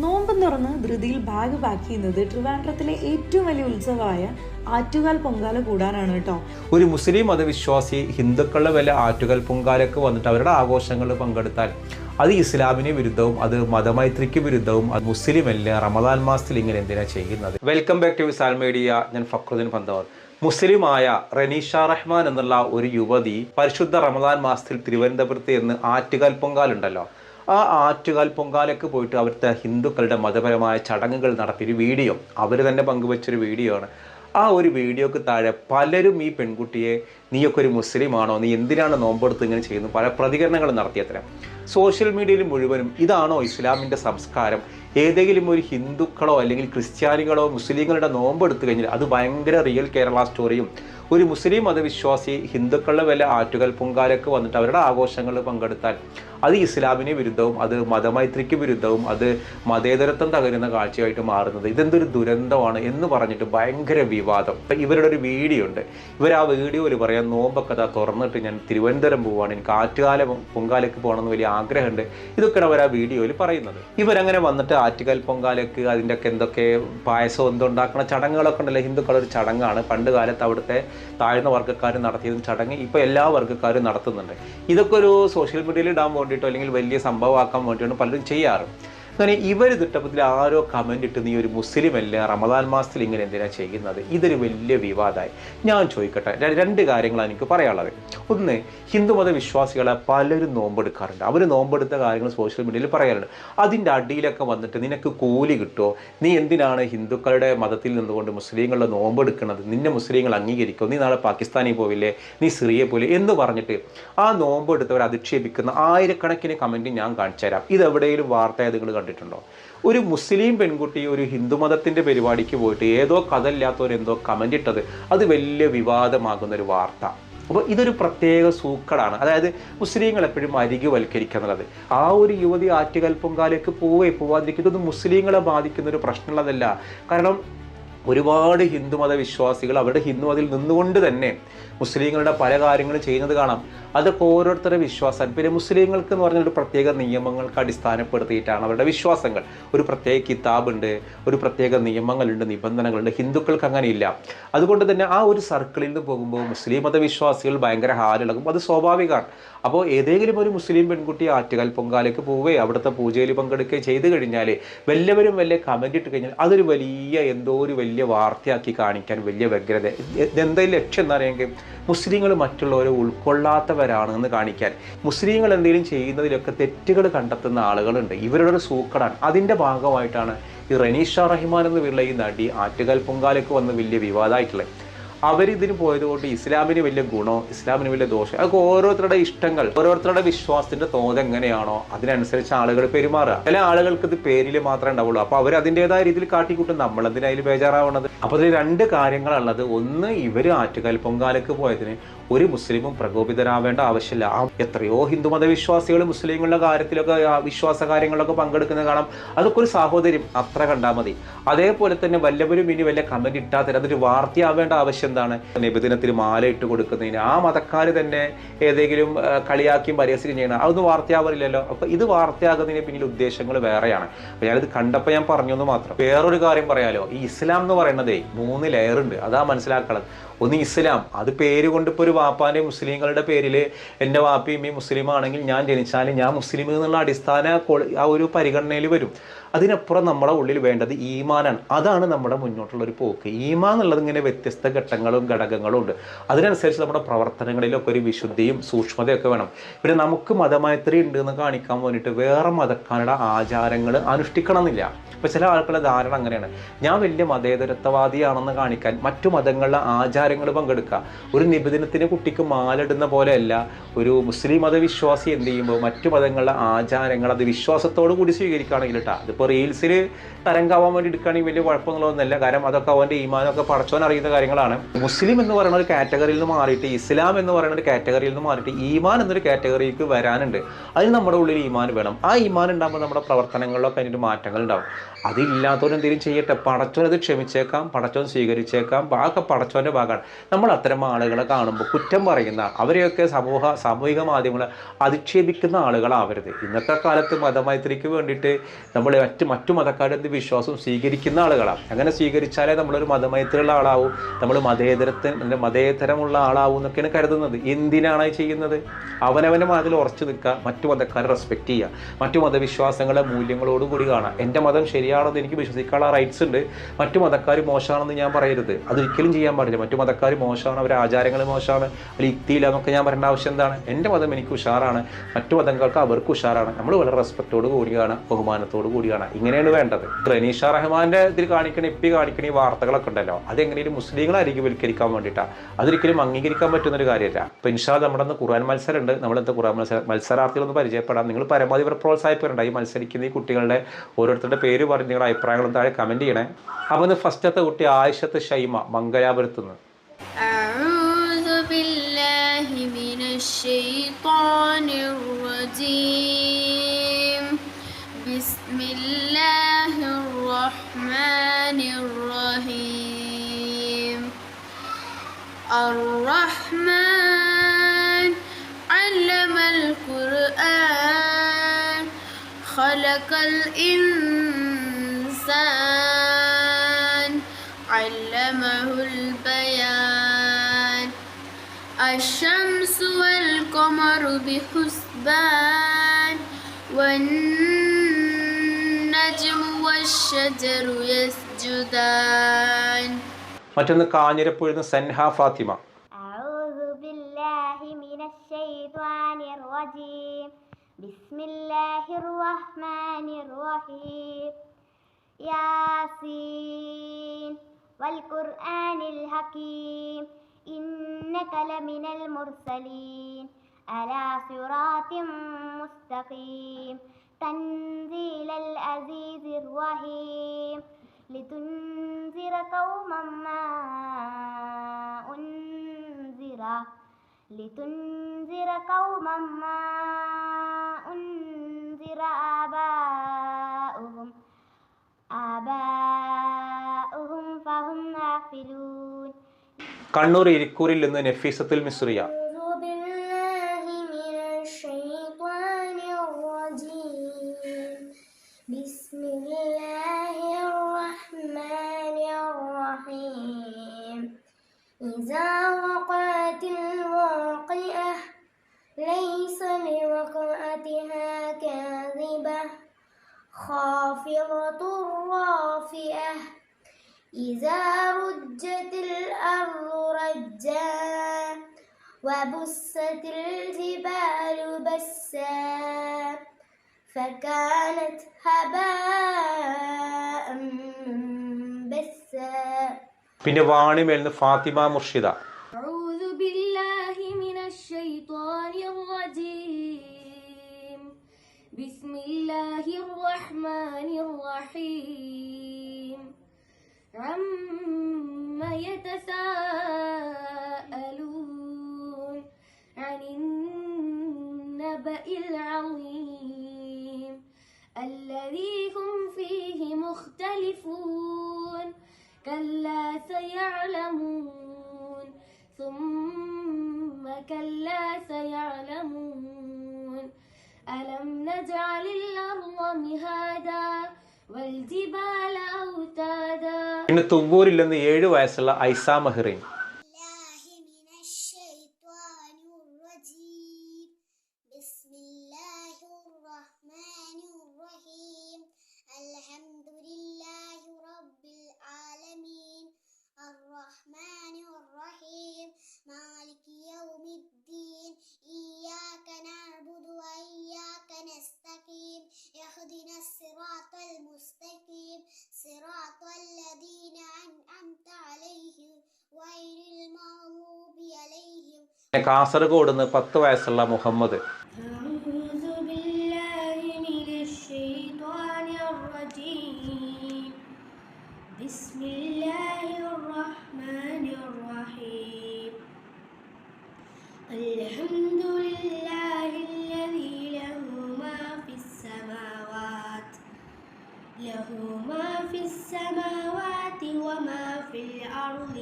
നോമ്പ് തുറന്ന് ധൃതിയിൽ ബാഗ് പാക്ക് ചെയ്യുന്നത് ട്രിവാൻഡ്രത്തിലെ ഏറ്റവും വലിയ ഉത്സവമായ ആറ്റുകാൽ പൊങ്കാല കൂടാനാണ് കേട്ടോ. ഒരു മുസ്ലിം മതവിശ്വാസി ഹിന്ദുക്കളുടെ വല്ല ആറ്റുകാൽ പൊങ്കാലൊക്കെ വന്നിട്ട് അവരുടെ ആഘോഷങ്ങളിൽ പങ്കെടുത്താൽ അത് ഇസ്ലാമിന് വിരുദ്ധവും അത് മതമൈത്രിക്ക് വിരുദ്ധവും അത് മുസ്ലിമല്ല. റമദാൻ മാസത്തിൽ ഇങ്ങനെ എന്തിനാണ് ചെയ്യുന്നത്? Welcome back to Visal media. ഞാൻ ഫക്രുദ്ദീൻ പന്തവർ. മുസ്ലിമായ റനീഷ റഹ്മാൻ എന്നുള്ള ഒരു യുവതി പരിശുദ്ധ റമദാൻ മാസത്തിൽ തിരുവനന്തപുരത്ത് എന്ന് ആറ്റുകാൽ പൊങ്കാലുണ്ടല്ലോ, ആ ആറ്റുകാൽ പൊങ്കാലയ്ക്ക് പോയിട്ട് അവിടുത്തെ ഹിന്ദുക്കളുടെ മതപരമായ ചടങ്ങുകൾ നടത്തിയൊരു വീഡിയോ അവർ തന്നെ പങ്കുവച്ചൊരു വീഡിയോ ആണ്. ആ ഒരു വീഡിയോക്ക് താഴെ പലരും ഈ പെൺകുട്ടിയെ നീയൊക്കെ ഒരു മുസ്ലിമാണോ, നീ എന്തിനാണ് നോമ്പെടുത്ത് ഇങ്ങനെ ചെയ്യുന്നു, പല പ്രതികരണങ്ങൾ നടത്തിയത്ര. സോഷ്യൽ മീഡിയയിൽ മുഴുവനും ഇതാണോ ഇസ്ലാമിൻ്റെ സംസ്കാരം? ഏതെങ്കിലും ഒരു ഹിന്ദുക്കളോ അല്ലെങ്കിൽ ക്രിസ്ത്യാനികളോ മുസ്ലിങ്ങളുടെ നോമ്പെടുത്തു കഴിഞ്ഞാൽ അത് ഭയങ്കര റിയൽ കേരള സ്റ്റോറിയും. ഒരു മുസ്ലിം മതവിശ്വാസി ഹിന്ദുക്കളുടെ വല്ല ആറ്റുകാൽ പൊങ്കാലയ്ക്ക് വന്നിട്ട് അവരുടെ ആഘോഷങ്ങളിൽ പങ്കെടുത്താൽ അത് ഇസ്ലാമിന് വിരുദ്ധവും അത് മതമൈത്രിക്ക് വിരുദ്ധവും അത് മതേതരത്വം തകരുന്ന കാഴ്ചയായിട്ട് മാറുന്നത്. ഇതെന്തൊരു ദുരന്തമാണ് എന്ന് പറഞ്ഞിട്ട് ഭയങ്കര വിവാദം. ഇവരുടെ ഒരു വീഡിയോ ഉണ്ട്. ഇവർ ആ വീഡിയോയിൽ പറയാൻ നോമ്പൊക്കെ തുറന്നിട്ട് ഞാൻ തിരുവനന്തപുരം പോവാണ്, എനിക്ക് ആറ്റുകാല പൊങ്കാലയ്ക്ക് പോകണമെന്ന് വലിയ ആഗ്രഹമുണ്ട്. ഇതൊക്കെയാണ് അവർ ആ വീഡിയോയിൽ പറയുന്നത്. ഇവരങ്ങനെ വന്നിട്ട് ആറ്റുകാൽ പൊങ്കാലയ്ക്ക് അതിൻ്റെ ഒക്കെ എന്തൊക്കെ പായസം എന്തുണ്ടാക്കുന്ന ചടങ്ങുകളൊക്കെ ഉണ്ടല്ലോ, ഹിന്ദുക്കളൊരു ചടങ്ങാണ്. പണ്ട് കാലത്ത് അവിടുത്തെ താഴ്ന്ന വർഗ്ഗക്കാർ നടത്തിയതും ചടങ്ങ് ഇപ്പോൾ എല്ലാ വർഗ്ഗക്കാരും നടത്തുന്നുണ്ട്. ഇതൊക്കെ ഒരു സോഷ്യൽ മീഡിയയിൽ ഇടാൻ വേണ്ടിയിട്ടോ അല്ലെങ്കിൽ വലിയ സംഭവമാക്കാൻ വേണ്ടിയിട്ടോ പലരും ചെയ്യാറ്. അങ്ങനെ ഇവർ തിട്ടപ്പത്തിൽ ആരോ കമൻ്റ് ഇട്ട് നീ ഒരു മുസ്ലിം അല്ല, റമദാൻ മാസത്തിൽ ഇങ്ങനെ എന്തിനാണ് ചെയ്യുന്നത്? ഇതൊരു വലിയ വിവാദമായി. ഞാൻ ചോദിക്കട്ടെ, രണ്ട് കാര്യങ്ങളാണ് എനിക്ക് പറയാനുള്ളത്. ഒന്ന്, ഹിന്ദുമത വിശ്വാസികളെ പലരും നോമ്പെടുക്കാറുണ്ട്. അവർ നോമ്പെടുത്ത കാര്യങ്ങൾ സോഷ്യൽ മീഡിയയിൽ പറയാറുണ്ട്. അതിൻ്റെ അടിയിലൊക്കെ വന്നിട്ട് നിനക്ക് കൂലി കിട്ടുമോ, നീ എന്തിനാണ് ഹിന്ദുക്കളുടെ മതത്തിൽ നിന്നുകൊണ്ട് മുസ്ലിങ്ങളുടെ നോമ്പെടുക്കുന്നത്, നിന്നെ മുസ്ലിങ്ങൾ അംഗീകരിക്കുമോ, നീ നാളെ പാകിസ്ഥാനിൽ പോവില്ലേ, നീ സിറിയ പോലെ എന്ന് പറഞ്ഞിട്ട് ആ നോമ്പെടുത്തവർ അധിക്ഷേപിക്കുന്ന ആയിരക്കണക്കിന് കമൻറ്റ് ഞാൻ കാണിച്ചു തരാം. ഇതെവിടെയെങ്കിലും വാർത്തയായത് നിങ്ങൾ കണ്ടിട്ടുണ്ടോ? ഒരു മുസ്ലിം പെൺകുട്ടി ഒരു ഹിന്ദുമതത്തിൻ്റെ പരിപാടിക്ക് പോയിട്ട് ഏതോ കഥയില്ലാത്തവരെന്തോ കമൻ്റ് ഇട്ടത് അത് വലിയ വിവാദമാകുന്നൊരു വാർത്ത. അപ്പോൾ ഇതൊരു പ്രത്യേക സൂക്കടാണ്. അതായത് മുസ്ലിങ്ങൾ എപ്പോഴും അരികുവൽക്കരിക്കുക എന്നുള്ളത്. ആ ഒരു യുവതി ആറ്റുകാൽ പൊങ്കാലയ്ക്ക് പോവാതിരിക്കുന്നത് മുസ്ലിങ്ങളെ ബാധിക്കുന്ന ഒരു പ്രശ്നമുള്ളതല്ല. കാരണം ഒരുപാട് ഹിന്ദുമത വിശ്വാസികൾ അവരുടെ ഹിന്ദുമതത്തിൽ നിന്നുകൊണ്ട് തന്നെ മുസ്ലിങ്ങളുടെ പല കാര്യങ്ങളും ചെയ്യുന്നത് കാണാം. അതൊക്കെ ഓരോരുത്തരുടെ വിശ്വാസം. പിന്നെ മുസ്ലിങ്ങൾക്ക് എന്ന് പറഞ്ഞൊരു പ്രത്യേക നിയമങ്ങൾക്ക് അടിസ്ഥാനപ്പെടുത്തിയിട്ടാണ് അവരുടെ വിശ്വാസങ്ങൾ. ഒരു പ്രത്യേക കിതാബുണ്ട്, ഒരു പ്രത്യേക നിയമങ്ങളുണ്ട്, നിബന്ധനകളുണ്ട്. ഹിന്ദുക്കൾക്ക് അങ്ങനെയില്ല. അതുകൊണ്ട് തന്നെ ആ ഒരു സർക്കിളിൽ നിന്ന് പോകുമ്പോൾ മുസ്ലിം മതവിശ്വാസികൾ ഭയങ്കര ഹാലിളകും. അത് സ്വാഭാവികമാണ്. അപ്പോൾ ഏതെങ്കിലും ഒരു മുസ്ലിം പെൺകുട്ടി ആറ്റുകാൽ പൊങ്കാലയ്ക്ക് പോവുകയും അവിടുത്തെ പൂജയിൽ പങ്കെടുക്കുകയും ചെയ്ത് കഴിഞ്ഞാൽ വല്ലവരും വലിയ കമൻ്റ് ഇട്ട് കഴിഞ്ഞാൽ അതൊരു വലിയ എന്തോ ഒരു വലിയ വാർത്തയാക്കി കാണിക്കാൻ വലിയ വ്യഗ്രത. ഇതെന്തായാലും ലക്ഷ്യം എന്താ പറയുക, മുസ്ലിങ്ങൾ മറ്റുള്ളവരെ ഉൾക്കൊള്ളാത്തവരാണെന്ന് കാണിക്കാൻ. മുസ്ലിങ്ങൾ എന്തെങ്കിലും ചെയ്യുന്നതിലൊക്കെ തെറ്റുകൾ കണ്ടെത്തുന്ന ആളുകളുണ്ട്. ഇവരുടെ ഒരു സൂക്കടാണ്. അതിൻ്റെ ഭാഗമായിട്ടാണ് ഈ റനീഷ റഹ്മാൻ എന്ന് പേരുള്ള ഈ നടി ആറ്റുകാൽ പൊങ്കാലയ്ക്ക് വന്ന് വലിയ വിവാദമായിട്ടുള്ളത്. അവരിതിന് പോയതുകൊണ്ട് ഇസ്ലാമിന് വലിയ ഗുണോ ഇസ്ലാമിന് വലിയ ദോഷം, അതൊക്കെ ഓരോരുത്തരുടെ ഇഷ്ടങ്ങൾ, ഓരോരുത്തരുടെ വിശ്വാസത്തിന്റെ തോത് എങ്ങനെയാണോ അതിനനുസരിച്ച് ആളുകൾ പെരുമാറുക. ചില ആളുകൾക്ക് ഇത് പേരിൽ മാത്രമേ ഉണ്ടാവുള്ളൂ. അപ്പോൾ അവർ അതിൻ്റെതായ രീതിയിൽ കാട്ടിക്കൂട്ടും. നമ്മളതിനതിൽ ബേജാറാവുന്നത്. അപ്പോൾ അതിൽ രണ്ട് കാര്യങ്ങളുള്ളത്. ഒന്ന്, ഇവർ ആറ്റുകാൽ പൊങ്കാലയ്ക്ക് പോയതിന് ഒരു മുസ്ലിമും പ്രകോപിതരാവേണ്ട ആവശ്യമില്ല. എത്രയോ ഹിന്ദുമത വിശ്വാസികൾ മുസ്ലിങ്ങളുടെ കാര്യത്തിലൊക്കെ വിശ്വാസ കാര്യങ്ങളിലൊക്കെ പങ്കെടുക്കുന്നത് കാണാം. അതൊക്കെ ഒരു സാഹോദര്യം അത്ര കണ്ടാൽ മതി. അതേപോലെ തന്നെ വല്ലവരും ഇനി വല്ല കമന്റ് ഇട്ടാൽ തരാം അതൊരു വാർത്തയാവേണ്ട ആവശ്യം എന്താണ്? നബിദിനത്തിൽ മാല ഇട്ട് കൊടുക്കുന്നതിന് ആ മതക്കാർ തന്നെ ഏതെങ്കിലും കളിയാക്കിയും പരിഹസിക്കുകയും ചെയ്യണം, അതൊന്നും വാർത്തയാവാറില്ലല്ലോ. അപ്പോൾ ഇത് വാർത്തയാകുന്നതിന് പിന്നിൽ ഉദ്ദേശങ്ങൾ വേറെയാണ്. അപ്പോൾ ഞാനിത് കണ്ടപ്പോൾ ഞാൻ പറഞ്ഞെന്ന് മാത്രം. വേറൊരു കാര്യം പറയാലോ, ഈ ഇസ്ലാം എന്ന് പറയുന്നതേ 3 ലെയർ ഉണ്ട്. അതാ മനസ്സിലാക്കണം. ഒന്ന് ഇസ്ലാം, അത് പേര് കൊണ്ട് ഇപ്പോൾ ഒരു വാപ്പാൻ്റെ മുസ്ലിങ്ങളുടെ പേരിൽ എൻ്റെ വാപ്പയും ഈ മുസ്ലിം ആണെങ്കിൽ ഞാൻ ജനിച്ചാലും ഞാൻ മുസ്ലിം എന്നുള്ള അടിസ്ഥാന ആ ഒരു പരിഗണനയിൽ വരും. അതിനപ്പുറം നമ്മുടെ ഉള്ളിൽ വേണ്ടത് ഈമാനാണ്. അതാണ് നമ്മുടെ മുന്നോട്ടുള്ളൊരു പോക്ക്. ഈമാൻ എന്നുള്ളത് ഇങ്ങനെ വ്യത്യസ്ത ഘട്ടങ്ങളും ഘടകങ്ങളും ഉണ്ട്. അതിനനുസരിച്ച് നമ്മുടെ പ്രവർത്തനങ്ങളിലൊക്കെ ഒരു വിശുദ്ധിയും സൂക്ഷ്മതയൊക്കെ വേണം. പിന്നെ നമുക്ക് മതമൈത്രി ഉണ്ട് എന്ന് കാണിക്കാൻ വേണ്ടിയിട്ട് വേറെ മതക്കാരുടെ ആചാരങ്ങൾ അനുഷ്ഠിക്കണം എന്നില്ല. ഇപ്പോൾ ചില ആൾക്കുള്ള ധാരണ അങ്ങനെയാണ്, ഞാൻ വലിയ മതേതരത്വവാദിയാണെന്ന് കാണിക്കാൻ മറ്റു മതങ്ങളിലെ ആചാരങ്ങൾ പങ്കെടുക്കുക. ഒരു നിബിദിനത്തിന് കുട്ടിക്ക് മാലിടുന്ന പോലെയല്ല ഒരു മുസ്ലിം മതവിശ്വാസി എന്ത് ചെയ്യുമ്പോൾ മറ്റു മതങ്ങളിലെ ആചാരങ്ങൾ അത് വിശ്വാസത്തോടു കൂടി സ്വീകരിക്കുകയാണെങ്കിൽ കേട്ടോ. അതിപ്പോൾ റീൽസിൽ തരംഗാവാൻ വേണ്ടി എടുക്കുകയാണെങ്കിൽ വലിയ കുഴപ്പമൊന്നുമില്ല. കാരണം അതൊക്കെ അവൻ്റെ ഈമാനൊക്കെ പടച്ചോൻ അറിയുന്ന കാര്യങ്ങളാണ്. മുസ്ലിം എന്ന് പറയുന്ന ഒരു കാറ്റഗറിയിൽ നിന്ന് മാറിയിട്ട് ഇസ്ലാം എന്ന് പറയുന്ന ഒരു കാറ്റഗറിയിൽ നിന്ന് മാറിയിട്ട് ഈമാൻ എന്നൊരു കാറ്റഗറിക്ക് വരാനുണ്ട്. അതിന് നമ്മുടെ ഉള്ളിൽ ഈമാൻ വേണം. ആ ഈമാൻ ഉണ്ടാകുമ്പോൾ നമ്മുടെ പ്രവർത്തനങ്ങളിലൊക്കെ അതിൻ്റെ മാറ്റങ്ങൾ ഉണ്ടാവും. അതില്ലാത്തവരെന്തെങ്കിലും ചെയ്യട്ടെ, പടച്ചോൻ അത് ക്ഷമിച്ചേക്കാം, പടച്ചോൻ സ്വീകരിച്ചേക്കാം, ബാക്കി പടച്ചോൻ്റെ ഭാഗമാണ്. ആളുകളാണ്. നമ്മൾ അത്തരം ആളുകളെ കാണുമ്പോൾ കുറ്റം പറയുന്ന, അവരെയൊക്കെ സാമൂഹിക മാധ്യമങ്ങളെ അധിക്ഷേപിക്കുന്ന ആളുകളാവരുത്. ഇന്നത്തെ കാലത്ത് മതമൈത്രിക്ക് വേണ്ടിയിട്ട് നമ്മൾ മറ്റു മതക്കാരുടെ വിശ്വാസം സ്വീകരിക്കുന്ന ആളുകളാണ്. അങ്ങനെ സ്വീകരിച്ചാലേ നമ്മളൊരു മതമൈത്രിയുള്ള ആളാവും, നമ്മൾ മതേതരമുള്ള ആളാവും എന്നൊക്കെയാണ് കരുതുന്നത്. എന്തിനാണ് ചെയ്യുന്നത്? അവനവൻ്റെ മതത്തിൽ ഉറച്ചു നിൽക്കുക, മറ്റു മതക്കാരെ റെസ്പെക്റ്റ് ചെയ്യുക, മറ്റു മതവിശ്വാസങ്ങളെ മൂല്യങ്ങളോടുകൂടി കാണുക. എൻ്റെ മതം ശരിയാണെന്ന് എനിക്ക് വിശ്വസിക്കാനുള്ള റൈറ്റ്സ് ഉണ്ട്, മറ്റു മതക്കാർ മോശമാണെന്ന് ഞാൻ പറയരുത്. അതൊരിക്കലും ചെയ്യാൻ പാടില്ല. മറ്റു മതക്കാർ മോശമാണ്, അവരുടെ ആചാരങ്ങൾ മോശമാണ്, അല്ലെങ്കിൽ യുക്തിയില്ല എന്നൊക്കെ ഞാൻ പറയേണ്ട ആവശ്യം എന്താണ്? എൻ്റെ മതം എനിക്ക് ഉഷാറാണ്, മറ്റു മതങ്ങൾക്ക് അവർക്ക് ഉഷാറാണ്. നമ്മൾ വളരെ റെസ്പെക്റ്റോട് കൂടിയാണ്, ബഹുമാനത്തോട് കൂടിയാണ്. ഇങ്ങനെയാണ് വേണ്ടത്. റനീഷ റഹ്മാൻ്റെ ഇതിൽ കാണിക്കണ ഈ വാർത്തകളൊക്കെ ഉണ്ടല്ലോ, അതെങ്ങനെയും മുസ്ലിങ്ങളെ അരികുവൽക്കരിക്കാൻ വേണ്ടിയിട്ടാണ്. അതൊരിക്കലും അംഗീകരിക്കാൻ പറ്റുന്നൊരു കാര്യമില്ല. ഇപ്പോൾ ഇൻഷാ നമ്മുടെ അന്ന് ഖുർആൻ മത്സരം ഉണ്ട്. നമ്മളെന്താ ഖുർആൻ മത്സരാർത്ഥികളൊന്ന് പരിചയപ്പെടാം. നിങ്ങൾ പരമാവധി ഇവർ പ്രോത്സാഹിപ്പിക്കുന്നുണ്ട്. ഈ മത്സരിക്കുന്ന ഈ കുട്ടികളുടെ ഓരോരുത്തരുടെ പേര് പറഞ്ഞ് നിങ്ങളുടെ അഭിപ്രായങ്ങളും താഴെ കമൻറ്റ് ചെയ്യണേ. അപ്പോൾ ഇന്ന് ഫസ്റ്റത്തെ കുട്ടി ആയിഷത്ത് ഷൈമ മംഗലാപുരത്ത് നിന്ന്. الرحمن علم القرآن خلق الإنسان علمه البيان الشمس والقمر بحسبان والنجم والشجر يسجدان. മറ്റൊന്ന് കാഞ്ഞിരപ്പുഴയിൽ നിന്ന് സൻഹ ഫാത്തിമ. أعوذ بالله من الشيطان الرجيم بسم الله الرحمن الرحيم ياسين والقرآن الحكيم إنك لمن المرسلين على صراط مستقيم تنزيل العزيز الرحيم لتنذر قوما ما أنذر آباؤهم فهم غافلون. കണ്ണൂർ ഇരിക്കൂരിൽ നിന്ന് നഫീസത്തുൽ മിസ്രിയ. بسم الله الرحمن الرحيم إذا وقعت الواقعة ليس لوقعتها كاذبة خافضة رافعة إذا رجت الأرض رجا وبست الجبال بسا فكانت هباء منبثا. പിന്നെ വാണിമേൽ നിന്ന് ഫാത്തിമ മുർഷിദ. أعوذ بالله من الشيطان الرجيم بسم الله الرحمن الرحيم عما يتساءلون عن النبأ العظيم الذي هم فيه مختلفون كلا سيعلمون ثم كلا سيعلمون ألم نجعل الأرض مهادا والجبال أوتادا. പിന്നെ തുവ്വൂരിൽ നിന്ന് 7 വയസ്സുള്ള ഐസ മെഹ്റീൻ. الرحمن الرحيم مالك يوم الدين إياك نعبد وإياك نستقيم اهدنا الصراط المستقيم صراط الذين أنعمت عليهم غير المغضوب عليهم. കാസർഗോഡ് നിന്ന് 10 വയസ്സുള്ള മുഹമ്മദ്. أعوذ بالله من الشيطان الرجيم بسم الله الرحمن الرحيم الحمد لله الذي له ما في السماوات له ما في السماوات وما في الأرض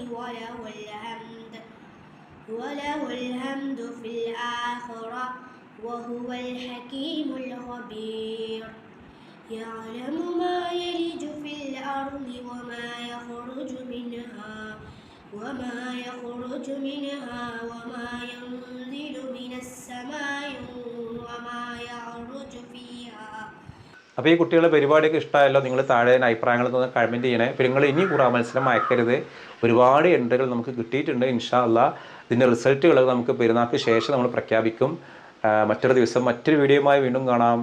وله الحمد في الآخرة وهو الحكيم الخبير يعلم ما يلج في الأرض وما يخرج منها وما ينزل من السماء وما يعرج فيها. അപ്പോൾ ഈ കുട്ടികളുടെ പരിപാടിയൊക്കെ ഇഷ്ടമായല്ലോ. നിങ്ങൾ താഴെ അഭിപ്രായങ്ങൾ തന്നെ കമൻറ്റ് ചെയ്യണേ. പിന്നെ നിങ്ങൾ ഇനി ഖുർആൻ മത്സരം അയക്കരുത്. ഒരുപാട് എൻട്രികൾ നമുക്ക് കിട്ടിയിട്ടുണ്ട്. ഇൻഷാ അല്ലാഹ് ഇതിൻ്റെ റിസൾട്ടുകൾ നമുക്ക് പെരുന്നാൾക്ക് ശേഷം നമ്മൾ പ്രഖ്യാപിക്കും. മറ്റൊരു ദിവസം മറ്റൊരു വീഡിയോയുമായി വീണ്ടും കാണാം.